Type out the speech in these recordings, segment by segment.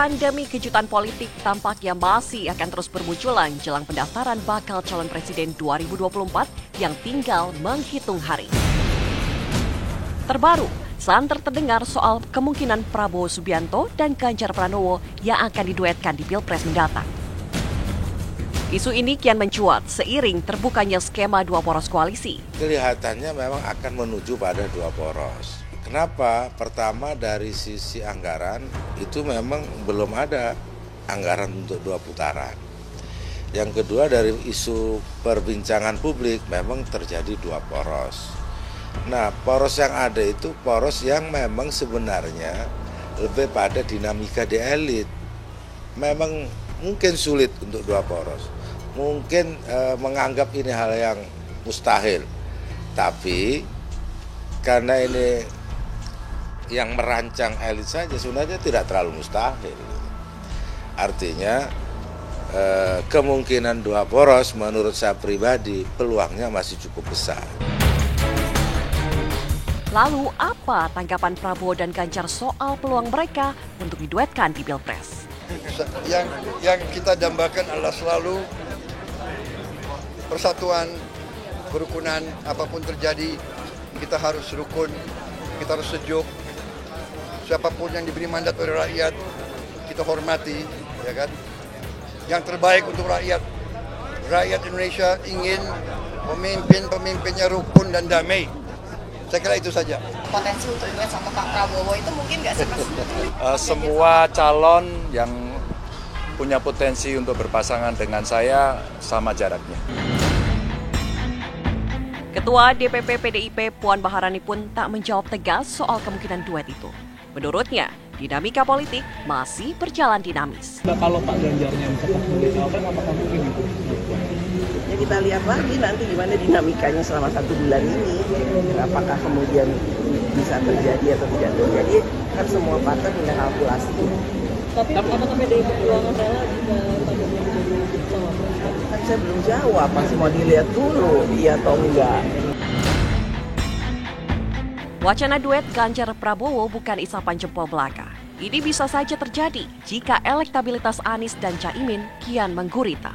Pandemi kejutan politik tampaknya masih akan terus bermunculan jelang pendaftaran bakal calon presiden 2024 yang tinggal menghitung hari. Terbaru, santer terdengar soal kemungkinan Prabowo Subianto dan Ganjar Pranowo yang akan diduetkan di Pilpres mendatang. Isu ini kian mencuat seiring terbukanya skema dua poros koalisi. Kelihatannya memang akan menuju pada dua poros. Kenapa? Pertama dari sisi anggaran itu memang belum ada anggaran untuk dua putaran. Yang kedua dari isu perbincangan publik memang terjadi dua poros. Nah, poros yang ada itu poros yang memang sebenarnya lebih pada dinamika di elit. Memang mungkin sulit untuk dua poros. Mungkin menganggap ini hal yang mustahil. Tapi karena ini yang merancang elit saja sebenarnya tidak terlalu mustahil. Artinya kemungkinan dua poros menurut saya pribadi peluangnya masih cukup besar. Lalu apa tanggapan Prabowo dan Ganjar soal peluang mereka untuk diduetkan di Pilpres? Yang kita dambakan adalah selalu persatuan, kerukunan, apapun terjadi kita harus rukun, kita harus sejuk. Siapapun yang diberi mandat oleh rakyat, kita hormati, ya kan? Yang terbaik untuk rakyat. Rakyat Indonesia ingin pemimpinnya rukun dan damai. Saya kira itu saja. Potensi untuk duet sama Pak Prabowo itu mungkin nggak sih, Mas? Semua calon yang punya potensi untuk berpasangan dengan saya sama jaraknya. Ketua DPP PDIP Puan Maharani pun tak menjawab tegas soal kemungkinan duet itu. Menurutnya, dinamika politik masih berjalan dinamis. Kalau Pak Ganjarnya misalkan sebagai cawapres, apakah mungkin itu? Ya kita lihat lagi nanti gimana dinamikanya selama 1 bulan ini. Apakah kemudian bisa terjadi atau tidak terjadi, kan semua partai punya kalkulasi. Tapi apakah PDI Perjuangan rela jika Pak Ganjar menjadi cawapres? Kan saya belum jawab, masih mau dilihat dulu iya atau enggak. Wacana duet Ganjar Prabowo bukan isapan jempol belaka. Ini bisa saja terjadi jika elektabilitas Anies dan Caimin kian menggurita.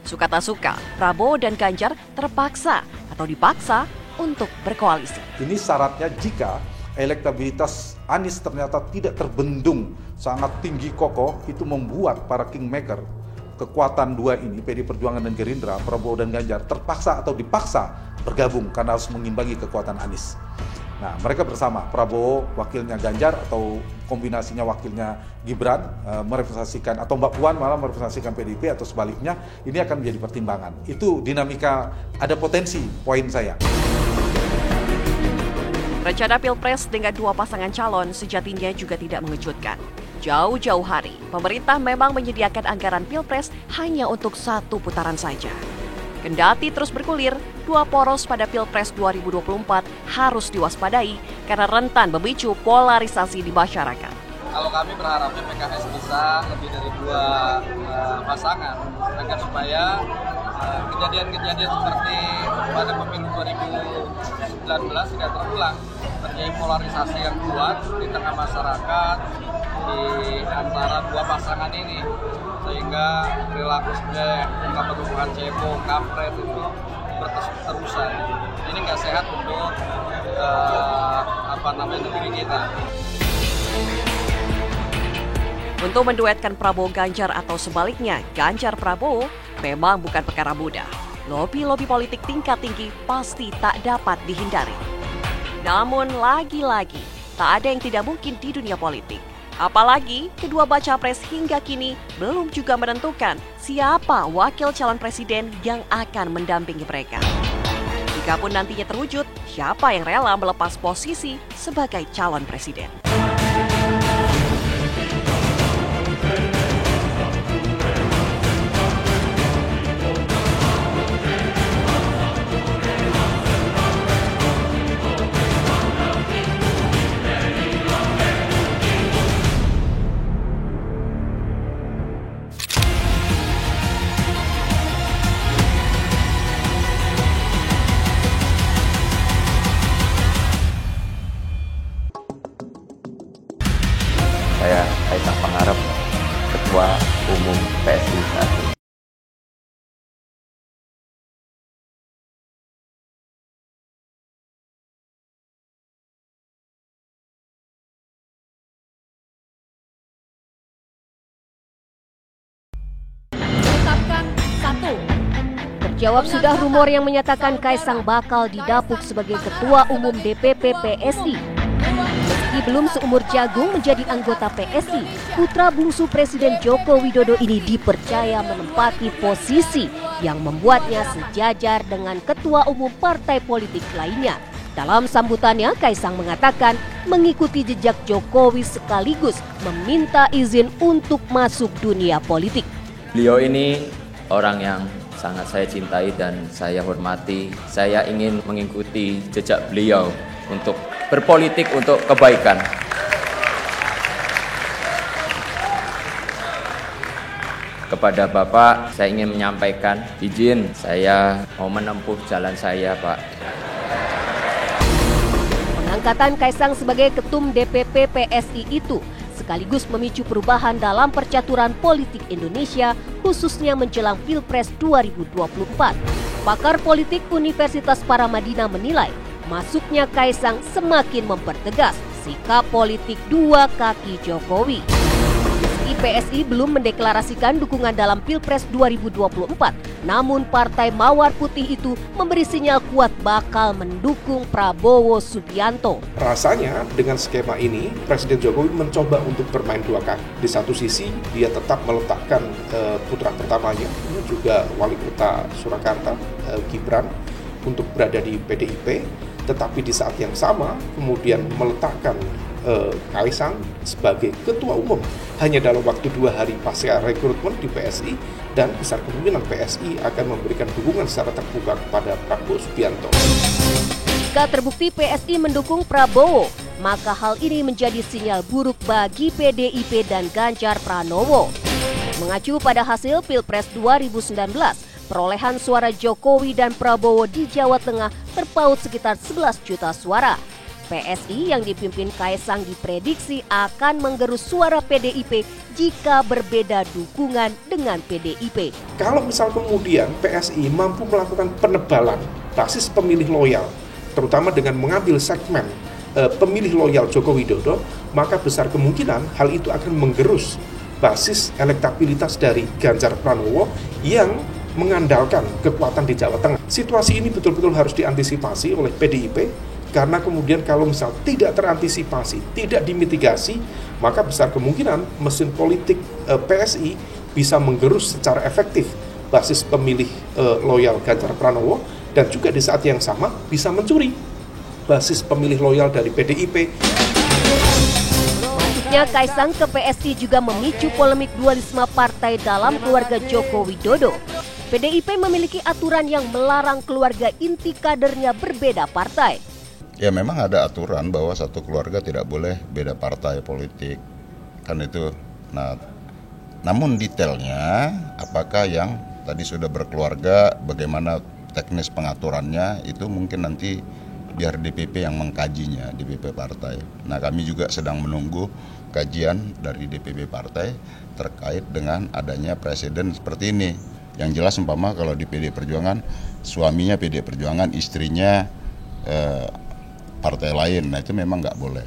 Suka tak suka, Prabowo dan Ganjar terpaksa atau dipaksa untuk berkoalisi. Ini syaratnya jika elektabilitas Anies ternyata tidak terbendung sangat tinggi kokoh, itu membuat para kingmaker kekuatan dua ini, PD Perjuangan dan Gerindra, Prabowo dan Ganjar, terpaksa atau dipaksa bergabung karena harus mengimbangi kekuatan Anies. Nah, mereka bersama, Prabowo wakilnya Ganjar atau kombinasinya wakilnya Gibran merepresentasikan, atau Mbak Puan malah merepresentasikan PDIP atau sebaliknya, ini akan menjadi pertimbangan. Itu dinamika, ada potensi, poin saya. Rencana Pilpres dengan dua pasangan calon sejatinya juga tidak mengejutkan. Jauh-jauh hari, pemerintah memang menyediakan anggaran Pilpres hanya untuk satu putaran saja. Kendati terus bergulir, dua poros pada Pilpres 2024 harus diwaspadai karena rentan memicu polarisasi di masyarakat. Kalau kami berharapnya PKS bisa lebih dari dua pasangan agar supaya kejadian-kejadian seperti pada pemilu 2019 tidak terulang. Terjadi polarisasi yang kuat di tengah masyarakat di antara dua pasangan ini, sehingga perilaku seperti ungkapan cebong, kampret itu berterus-terusan. Ini nggak sehat untuk negeri kita. Untuk menduetkan Prabowo Ganjar atau sebaliknya Ganjar Prabowo memang bukan perkara mudah. Lobi-lobi politik tingkat tinggi pasti tak dapat dihindari. Namun lagi-lagi tak ada yang tidak mungkin di dunia politik. Apalagi kedua baca pres hingga kini belum juga menentukan siapa wakil calon presiden yang akan mendampingi mereka. Jikapun nantinya terwujud, siapa yang rela melepas posisi sebagai calon presiden? PSI saat ini. Terjawab sudah rumor yang menyatakan Kaisang bakal didapuk sebagai Ketua Umum DPP PSI. Meski belum seumur jagung menjadi anggota PSI, putra bungsu Presiden Joko Widodo ini dipercaya menempati posisi yang membuatnya sejajar dengan ketua umum partai politik lainnya. Dalam sambutannya, Kaisang mengatakan mengikuti jejak Jokowi sekaligus meminta izin untuk masuk dunia politik. Beliau ini orang yang sangat saya cintai dan saya hormati. Saya ingin mengikuti jejak beliau untuk berpolitik untuk kebaikan. Kepada Bapak, saya ingin menyampaikan izin saya mau menempuh jalan saya, Pak. Pengangkatan Kaisang sebagai Ketum DPP PSI itu sekaligus memicu perubahan dalam percaturan politik Indonesia, khususnya menjelang Pilpres 2024. Pakar politik Universitas Paramadina menilai, masuknya Kaisang semakin mempertegas sikap politik dua kaki Jokowi. PSI belum mendeklarasikan dukungan dalam Pilpres 2024, namun Partai Mawar Putih itu memberi sinyal kuat bakal mendukung Prabowo Subianto. Rasanya dengan skema ini, Presiden Jokowi mencoba untuk bermain dua kaki. Di satu sisi, dia tetap meletakkan putra pertamanya, juga Wali Kota Surakarta, Gibran, untuk berada di PDIP, tetapi di saat yang sama kemudian meletakkan Kaisang sebagai ketua umum hanya dalam waktu 2 hari pasca rekrutmen di PSI, dan besar kemungkinan PSI akan memberikan dukungan secara terbuka kepada Prabowo Subianto. Jika terbukti PSI mendukung Prabowo, maka hal ini menjadi sinyal buruk bagi PDIP dan Ganjar Pranowo. Mengacu pada hasil Pilpres 2019, perolehan suara Jokowi dan Prabowo di Jawa Tengah terpaut sekitar 11 juta suara. PSI yang dipimpin Kaisang diprediksi akan menggerus suara PDIP jika berbeda dukungan dengan PDIP. Kalau misal kemudian PSI mampu melakukan penebalan basis pemilih loyal, terutama dengan mengambil segmen pemilih loyal Joko Widodo, maka besar kemungkinan hal itu akan menggerus basis elektabilitas dari Ganjar Pranowo yang mengandalkan kekuatan di Jawa Tengah. Situasi ini betul-betul harus diantisipasi oleh PDIP, karena kemudian kalau misal tidak terantisipasi, tidak dimitigasi, maka besar kemungkinan mesin politik PSI bisa menggerus secara efektif basis pemilih loyal Ganjar Pranowo, dan juga di saat yang sama bisa mencuri basis pemilih loyal dari PDIP. Masuknya Kaisang ke PSI juga memicu polemik dualisme partai dalam keluarga Joko Widodo. PDIP memiliki aturan yang melarang keluarga inti kadernya berbeda partai. Ya memang ada aturan bahwa satu keluarga tidak boleh beda partai politik, kan itu. Nah, namun detailnya apakah yang tadi sudah berkeluarga, bagaimana teknis pengaturannya, itu mungkin nanti biar DPP yang mengkajinya, DPP partai. Nah, kami juga sedang menunggu kajian dari DPP partai terkait dengan adanya presiden seperti ini. Yang jelas umpama kalau di PD Perjuangan, suaminya PD Perjuangan, istrinya partai lain, nah itu memang nggak boleh.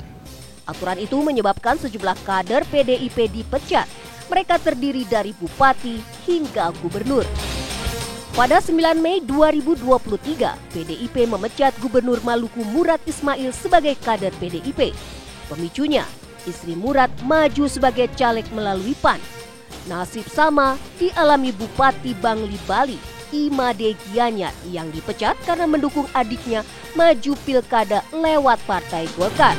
Aturan itu menyebabkan sejumlah kader PDIP dipecat. Mereka terdiri dari bupati hingga gubernur. Pada 9 Mei 2023, PDIP memecat Gubernur Maluku Murad Ismail sebagai kader PDIP. Pemicunya, istri Murad maju sebagai caleg melalui PAN. Nasib sama dialami Bupati Bangli Bali, Imade Gianyar, yang dipecat karena mendukung adiknya maju pilkada lewat Partai Golkar.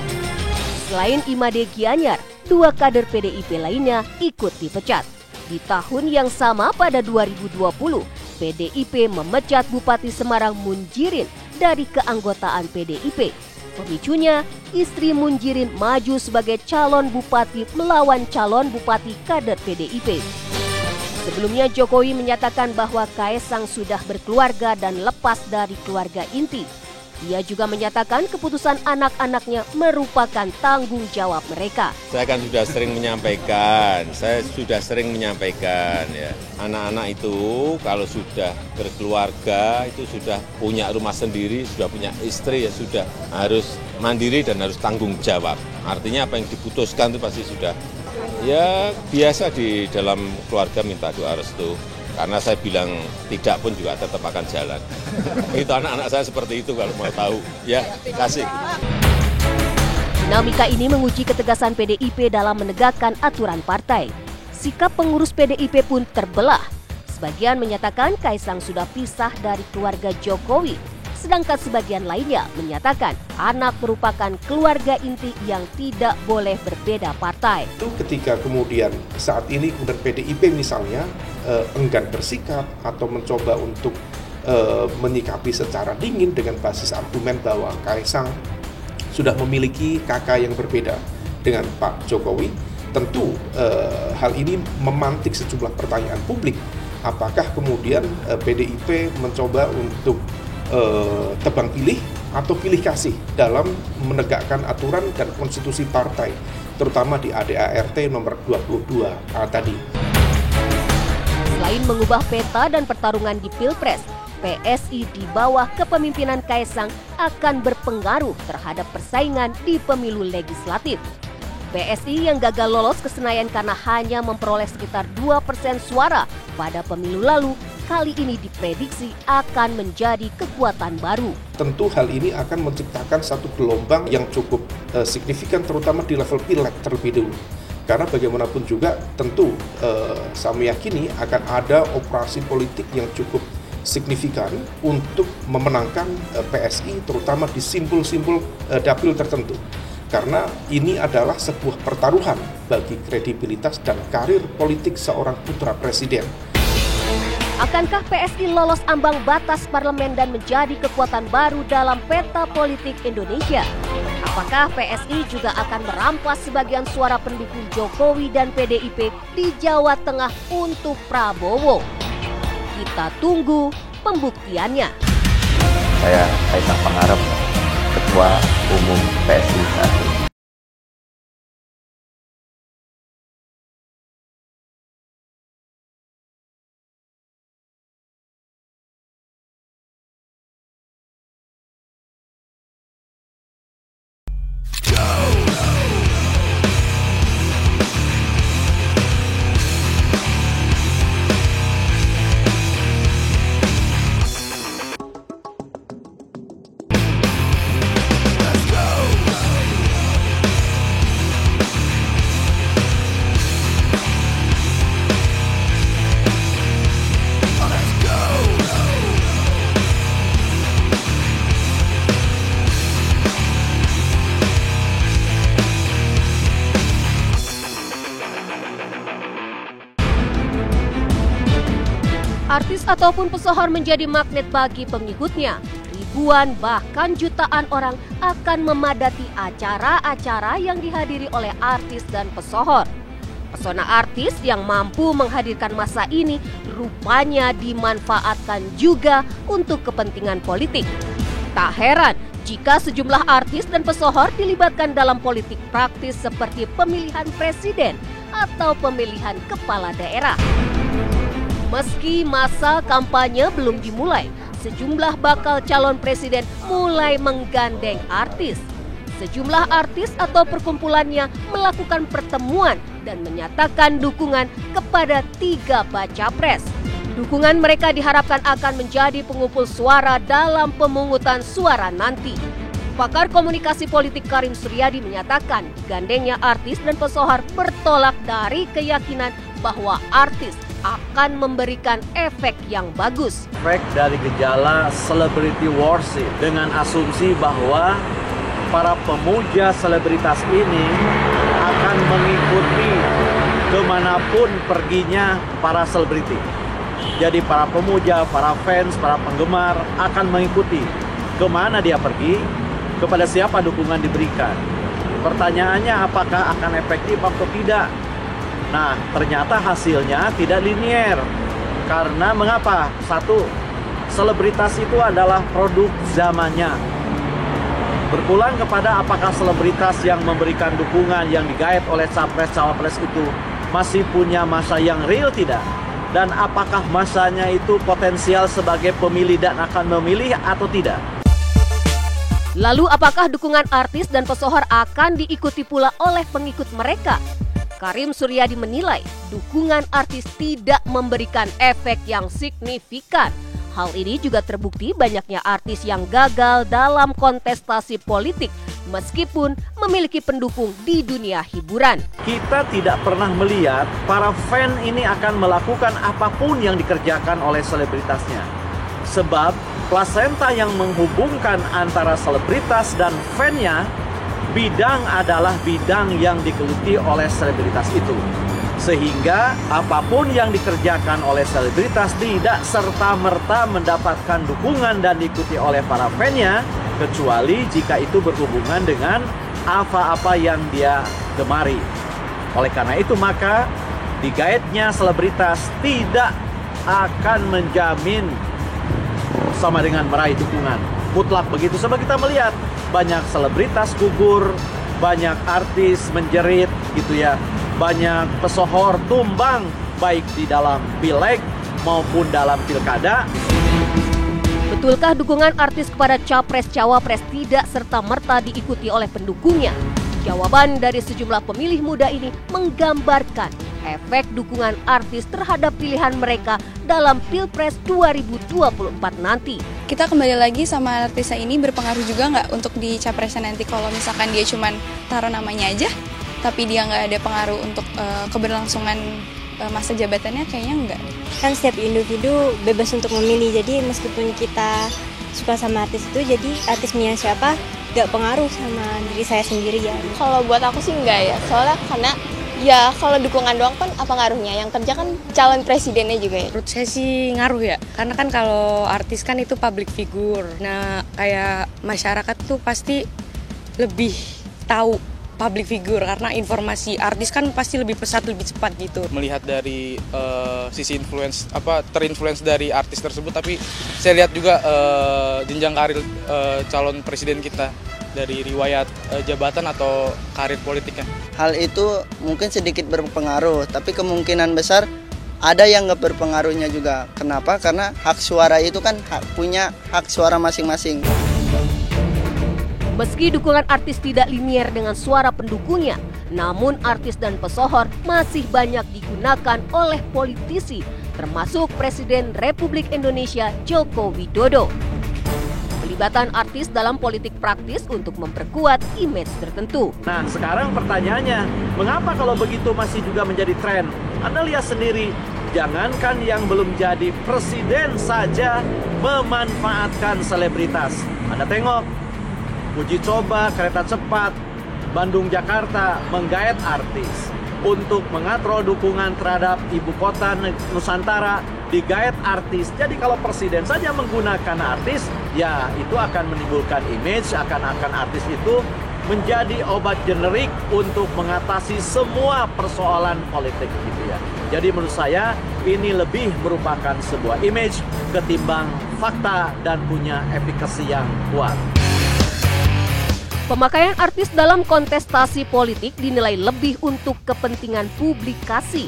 Selain Imade Gianyar, 2 kader PDIP lainnya ikut dipecat. Di tahun yang sama pada 2020, PDIP memecat Bupati Semarang Munjirin dari keanggotaan PDIP. Pemicunya, istri Munjirin maju sebagai calon bupati melawan calon bupati kader PDIP. Sebelumnya Jokowi menyatakan bahwa Kaisang sudah berkeluarga dan lepas dari keluarga inti. Ia juga menyatakan keputusan anak-anaknya merupakan tanggung jawab mereka. Saya kan sudah sering menyampaikan, ya. Anak-anak itu kalau sudah berkeluarga, itu sudah punya rumah sendiri, sudah punya istri, ya sudah harus mandiri dan harus tanggung jawab. Artinya apa yang diputuskan itu pasti sudah, ya biasa di dalam keluarga minta doa restu. Karena saya bilang tidak pun juga tetap akan jalan. Itu anak-anak saya seperti itu kalau mau tahu. Ya, kasih. Dinamika ini menguji ketegasan PDIP dalam menegakkan aturan partai. Sikap pengurus PDIP pun terbelah. Sebagian menyatakan Kaisang sudah pisah dari keluarga Jokowi, sedangkan sebagian lainnya menyatakan anak merupakan keluarga inti yang tidak boleh berbeda partai. Itu ketika kemudian saat ini kemudian PDIP misalnya enggan bersikap atau mencoba untuk menyikapi secara dingin dengan basis argumen bahwa Kaisang sudah memiliki kakak yang berbeda dengan Pak Jokowi, tentu hal ini memantik sejumlah pertanyaan publik. Apakah kemudian PDIP mencoba untuk tebang pilih atau pilih kasih dalam menegakkan aturan dan konstitusi partai, terutama di ADART nomor 22 tadi. Selain mengubah peta dan pertarungan di Pilpres, PSI di bawah kepemimpinan Kaisang akan berpengaruh terhadap persaingan di pemilu legislatif. PSI yang gagal lolos ke Senayan karena hanya memperoleh sekitar 2% suara pada pemilu lalu, kali ini diprediksi akan menjadi kekuatan baru. Tentu hal ini akan menciptakan satu gelombang yang cukup signifikan terutama di level pileg terlebih dulu. Karena bagaimanapun juga tentu saya meyakini akan ada operasi politik yang cukup signifikan untuk memenangkan PSI terutama di simpul-simpul dapil tertentu. Karena ini adalah sebuah pertaruhan bagi kredibilitas dan karir politik seorang putra presiden. Akankah PSI lolos ambang batas parlemen dan menjadi kekuatan baru dalam peta politik Indonesia? Apakah PSI juga akan merampas sebagian suara pendukung Jokowi dan PDIP di Jawa Tengah untuk Prabowo? Kita tunggu pembuktiannya. Saya Kaisang Pangarep, Ketua Umum PSI saat ini. Artis ataupun pesohor menjadi magnet bagi pengikutnya. Ribuan bahkan jutaan orang akan memadati acara-acara yang dihadiri oleh artis dan pesohor. Pesona artis yang mampu menghadirkan massa ini rupanya dimanfaatkan juga untuk kepentingan politik. Tak heran jika sejumlah artis dan pesohor dilibatkan dalam politik praktis seperti pemilihan presiden atau pemilihan kepala daerah. Meski masa kampanye belum dimulai, sejumlah bakal calon presiden mulai menggandeng artis. Sejumlah artis atau perkumpulannya melakukan pertemuan dan menyatakan dukungan kepada 3 baca pres. Dukungan mereka diharapkan akan menjadi pengumpul suara dalam pemungutan suara nanti. Pakar komunikasi politik Karim Suryadi menyatakan gandengnya artis dan pesohor bertolak dari keyakinan bahwa artis akan memberikan efek yang bagus. Efek dari gejala celebrity worship dengan asumsi bahwa para pemuja selebritas ini akan mengikuti kemanapun perginya para selebriti. Jadi para pemuja, para fans, para penggemar akan mengikuti kemana dia pergi, kepada siapa dukungan diberikan. Pertanyaannya apakah akan efektif atau tidak? Nah, ternyata hasilnya tidak linier. Karena mengapa? Satu, selebritas itu adalah produk zamannya. berpulang kepada apakah selebritas yang memberikan dukungan yang digait oleh capres-cawapres itu masih punya masa yang real tidak? Dan apakah masanya itu potensial sebagai pemilih dan akan memilih atau tidak? Lalu apakah dukungan artis dan pesohor akan diikuti pula oleh pengikut mereka? Karim Suryadi menilai dukungan artis tidak memberikan efek yang signifikan. Hal ini juga terbukti banyaknya artis yang gagal dalam kontestasi politik meskipun memiliki pendukung di dunia hiburan. Kita tidak pernah melihat para fan ini akan melakukan apapun yang dikerjakan oleh selebritasnya. Sebab plasenta yang menghubungkan antara selebritas dan fan-nya, bidang adalah bidang yang digeluti oleh selebritas itu. Sehingga apapun yang dikerjakan oleh selebritas tidak serta-merta mendapatkan dukungan dan diikuti oleh para fan-nya, kecuali jika itu berhubungan dengan apa-apa yang dia gemari. Oleh karena itu maka digaitnya selebritas tidak akan menjamin sama dengan meraih dukungan mutlak begitu. Sebab kita melihat banyak selebritas gugur, banyak artis menjerit gitu ya, banyak pesohor tumbang baik di dalam pileg maupun dalam pilkada. Betulkah dukungan artis kepada capres-cawapres tidak serta-merta diikuti oleh pendukungnya? Jawaban dari sejumlah pemilih muda ini menggambarkan efek dukungan artis terhadap pilihan mereka dalam Pilpres 2024 nanti. Kita kembali lagi sama artisnya ini berpengaruh juga nggak untuk di capresnya nanti kalau misalkan dia cuman taruh namanya aja, tapi dia nggak ada pengaruh untuk keberlangsungan masa jabatannya, kayaknya enggak. Kan setiap individu bebas untuk memilih, jadi meskipun kita suka sama artis itu, jadi artisnya siapa gak pengaruh sama diri saya sendiri ya. Kalau buat aku sih enggak ya, soalnya karena ya kalau dukungan doang kan apa ngaruhnya, yang kerja kan calon presidennya juga ya. Menurut saya sih ngaruh ya, karena kan kalau artis kan itu public figure. Nah kayak masyarakat tuh pasti lebih tahu public figure karena informasi artis kan pasti lebih pesat, lebih cepat gitu. Melihat dari sisi terinfluence dari artis tersebut, tapi saya lihat juga jenjang karir calon presiden kita dari riwayat jabatan atau karir politiknya. Hal itu mungkin sedikit berpengaruh, tapi kemungkinan besar ada yang nggak berpengaruhnya juga. Kenapa? Karena hak suara itu kan punya hak suara masing-masing. Meski dukungan artis tidak linier dengan suara pendukungnya, namun artis dan pesohor masih banyak digunakan oleh politisi, termasuk Presiden Republik Indonesia Joko Widodo. Pelibatan artis dalam politik praktis untuk memperkuat image tertentu. Nah, sekarang pertanyaannya, mengapa kalau begitu masih juga menjadi tren? Anda lihat sendiri, jangankan yang belum jadi presiden saja memanfaatkan selebritas. Anda tengok, uji coba kereta cepat Bandung-Jakarta menggait artis untuk mengatrol dukungan terhadap ibu kota Nusantara, digait artis. Jadi kalau presiden saja menggunakan artis, ya itu akan menimbulkan image, akan artis itu menjadi obat generik untuk mengatasi semua persoalan politik gitu ya. Jadi menurut saya ini lebih merupakan sebuah image ketimbang fakta dan punya efikasi yang kuat. Pemakaian artis dalam kontestasi politik dinilai lebih untuk kepentingan publikasi.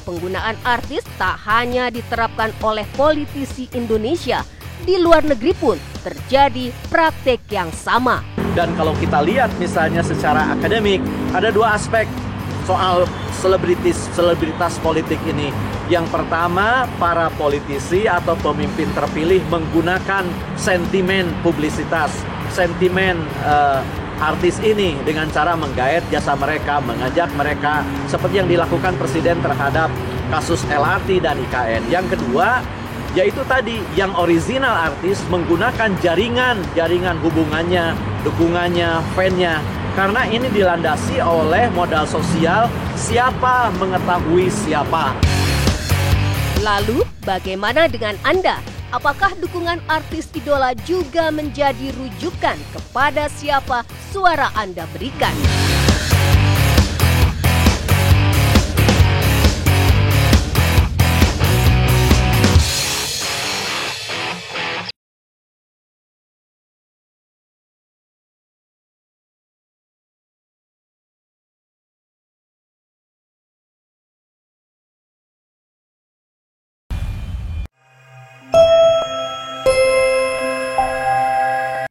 Penggunaan artis tak hanya diterapkan oleh politisi Indonesia, di luar negeri pun terjadi praktek yang sama. Dan kalau kita lihat misalnya secara akademik, ada dua aspek soal selebritas politik ini. Yang pertama, para politisi atau pemimpin terpilih menggunakan sentimen publisitas, sentimen artis ini dengan cara menggait jasa mereka, mengajak mereka seperti yang dilakukan Presiden terhadap kasus LRT dan IKN. Yang kedua, yaitu tadi yang original artis menggunakan jaringan hubungannya, dukungannya, fan-nya. Karena ini dilandasi oleh modal sosial, siapa mengetahui siapa. Lalu, bagaimana dengan Anda? Apakah dukungan artis idola juga menjadi rujukan kepada siapa suara Anda berikan?